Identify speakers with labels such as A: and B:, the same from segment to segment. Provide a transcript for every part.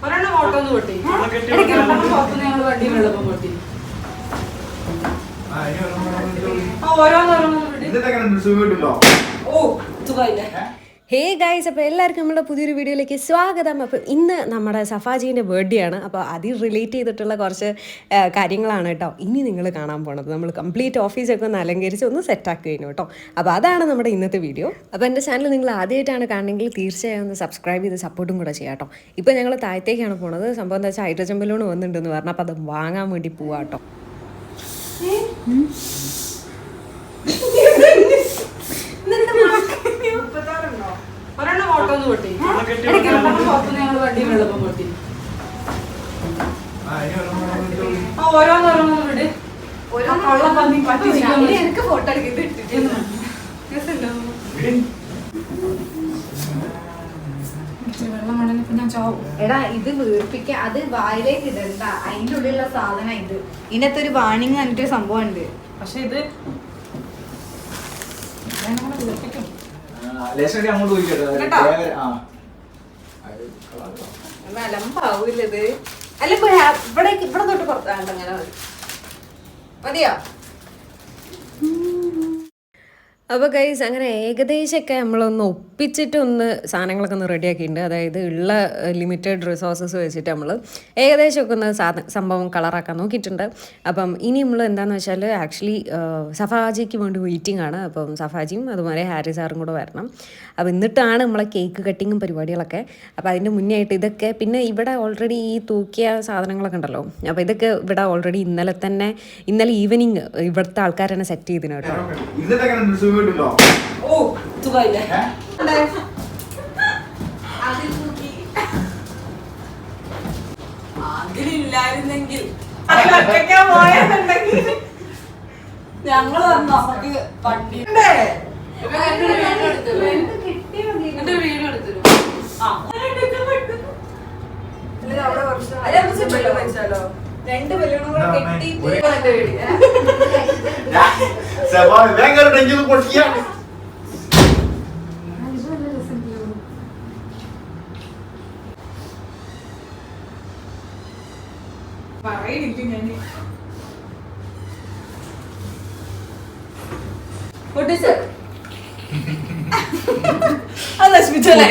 A: ഒരെണ്ണം ഓട്ടോ ഒന്ന് പൊട്ടി ഞങ്ങൾ വണ്ടി വെള്ളം പൊട്ടി
B: ഹേ ഗൈസ്, അപ്പോൾ എല്ലാവർക്കും നമ്മുടെ പുതിയൊരു വീഡിയോയിലേക്ക് സ്വാഗതം. അപ്പോൾ ഇന്ന് നമ്മുടെ സഫാജീൻ്റെ ബർത്ത്ഡേ ആണ്. അപ്പോൾ അതിൽ റിലേറ്റ് ചെയ്തിട്ടുള്ള കുറച്ച് കാര്യങ്ങളാണ് കേട്ടോ ഇനി നിങ്ങൾ കാണാൻ പോണത്. നമ്മൾ കംപ്ലീറ്റ് ഓഫീസൊക്കെ ഒന്ന് അലങ്കരിച്ച് ഒന്ന് സെറ്റാക്കി കഴിഞ്ഞു കേട്ടോ. അപ്പോൾ അതാണ് നമ്മുടെ ഇന്നത്തെ വീഡിയോ. അപ്പോൾ എൻ്റെ ചാനൽ നിങ്ങൾ ആദ്യമായിട്ടാണ് കാണണമെങ്കിൽ തീർച്ചയായും ഒന്ന് സബ്സ്ക്രൈബ് ചെയ്ത് സപ്പോർട്ടും കൂടെ ചെയ്യാം കേട്ടോ. ഇപ്പോൾ ഞങ്ങൾ താഴത്തേക്കാണ് പോണത്. സംഭവം എന്താ വെച്ചാൽ ഹൈഡ്രജൻ ബലൂൺ വന്നിട്ടുണ്ടെന്ന് പറഞ്ഞാൽ അപ്പോൾ അത് വാങ്ങാൻ വേണ്ടി പോവാം കേട്ടോ.
A: ഒരെണ്ണം ഓട്ടോ ഒന്ന് പൊട്ടി ഞങ്ങൾ വണ്ടി വെള്ളം പൊട്ടി ഓരോന്നോരോന്നും വിട്.
B: എനിക്ക് ഫോട്ടോ
C: എടാ ഇത് വീർപ്പിക്ക, അത് വായിലേക്ക് ഇടണ്ട. അതിന്റെ ഉള്ളിലുള്ള സാധനം ഇത്. ഇതിനകത്ത് ഒരു വാണിംഗ് എന്നിട്ട് സംഭവം ഉണ്ട്.
A: പക്ഷെ ഇത്
B: അലമ്പാവൂല്ലത്. അല്ല ഇവിടെ ഇവിടെ തൊട്ട് പുറത്താണ്ട് അങ്ങനെ മതിയോ? അപ്പോൾ ഗൈസ്, അങ്ങനെ ഏകദേശമൊക്കെ നമ്മളൊന്ന് ഒപ്പിച്ചിട്ടൊന്ന് സാധനങ്ങളൊക്കെ ഒന്ന് റെഡിയാക്കിയിട്ടുണ്ട്. അതായത് ഉള്ള ലിമിറ്റഡ് റിസോഴ്സസ് വെച്ചിട്ട് നമ്മൾ ഏകദേശമൊക്കെ ഒന്ന് സംഭവം കളറാക്കാൻ നോക്കിയിട്ടുണ്ട്. അപ്പം ഇനി നമ്മൾ എന്താണെന്ന് വെച്ചാൽ ആക്ച്വലി സഫാജിക്ക് വേണ്ടി വെയിറ്റിംഗ് ആണ്. അപ്പം സഫാജിയും അതുപോലെ ഹാരി സാറും കൂടെ വരണം. അപ്പോൾ എന്നിട്ടാണ് നമ്മളെ കേക്ക് കട്ടിങ്ങും പരിപാടികളൊക്കെ. അപ്പോൾ അതിൻ്റെ മുന്നേ ആയിട്ട് ഇതൊക്കെ പിന്നെ ഇവിടെ ഓൾറെഡി ഈ തൂക്കിയ സാധനങ്ങളൊക്കെ ഉണ്ടല്ലോ. അപ്പോൾ ഇതൊക്കെ ഇവിടെ ഓൾറെഡി ഇന്നലെ ഈവനിങ് ഇവിടുത്തെ ആൾക്കാർ തന്നെ സെറ്റ് ചെയ്തിന് കേട്ടോ.
A: അതിലില്ലായിരുന്നെങ്കിൽ ഞങ്ങൾ നമുക്ക് വണ്ടി വീഡിയോ എടുത്തു. രണ്ട് ബലൂണുകൾ പറയുന്നില്ല ഞാന് പൊട്ടിച്ച അത് നശിപ്പിച്ചല്ലേ.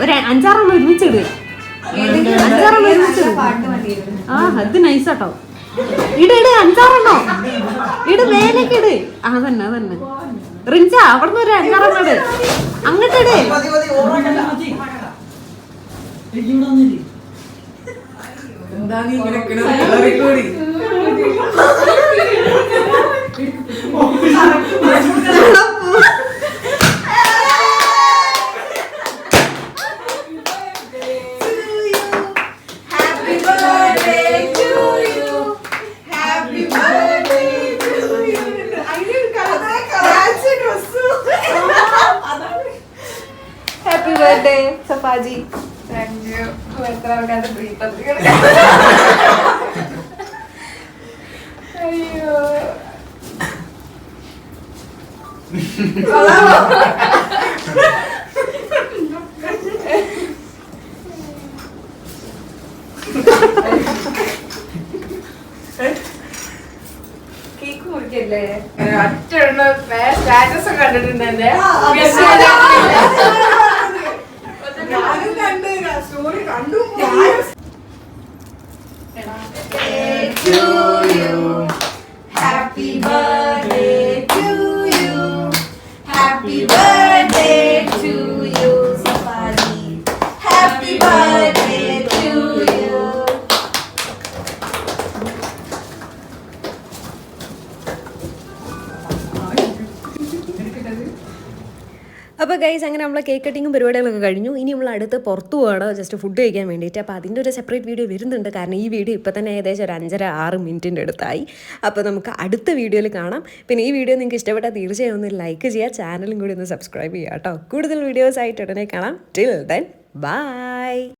B: ഒരു 5-6 ഒരുമിച്ചിട്. 5-6 ഒരുമിച്ചിട്. ആ അത് നൈസാട്ടോ. ഇട് 5-6 ഇട്, മേലേക്ക് ഇട്. അതന്നെ റിഞ്ച അവിടുന്ന് ഒരു 5-6 ഇട്. അങ്ങോട്ട് ഇട്.
A: എന്താ നീ ഇങ്ങനെ
B: happy birthday Safaji.
C: Thank you. എത്ര ആൾക്കാരുടെ ബ്രീത്ത്
A: അയ്യോ
C: കേക്ക് മുറിക്കല്ലേ? ഒറ്റ സ്റ്റാറ്റസ് കണ്ടിട്ടുണ്ട് എന്റെ.
A: ഞാനും കണ്ട് സ്റ്റോറി കണ്ടു.
C: Happy birthday to you. Happy birthday to you, Safari. Happy birthday to you.
B: അപ്പോൾ ഗൈസ് അങ്ങനെ നമ്മളെ കേക്ക് കട്ടിങ്ങും പരിപാടികളൊക്കെ കഴിഞ്ഞു. ഇനി നമ്മൾ അടുത്ത് പുറത്തു പോകണം ജസ്റ്റ് ഫുഡ് കഴിക്കാൻ വേണ്ടിയിട്ട്. അപ്പോൾ അതിൻ്റെ ഒരു സെപ്പറേറ്റ് വീഡിയോ വരുന്നുണ്ട്. കാരണം ഈ വീഡിയോ ഇപ്പോൾ തന്നെ ഏകദേശം ഒരു 5.5-6 മിനിറ്റിൻ്റെ അടുത്തായി. അപ്പോൾ നമുക്ക് അടുത്ത വീഡിയോയിൽ കാണാം. പിന്നെ ഈ വീഡിയോ നിങ്ങൾക്ക് ഇഷ്ടപ്പെട്ടാൽ തീർച്ചയായും ഒന്ന് ലൈക്ക് ചെയ്യുക, ചാനലും കൂടി ഒന്ന് സബ്സ്ക്രൈബ് ചെയ്യുക കേട്ടോ. കൂടുതൽ വീഡിയോസ് ആയിട്ട് ഉടനെ കാണാം. Till then bye.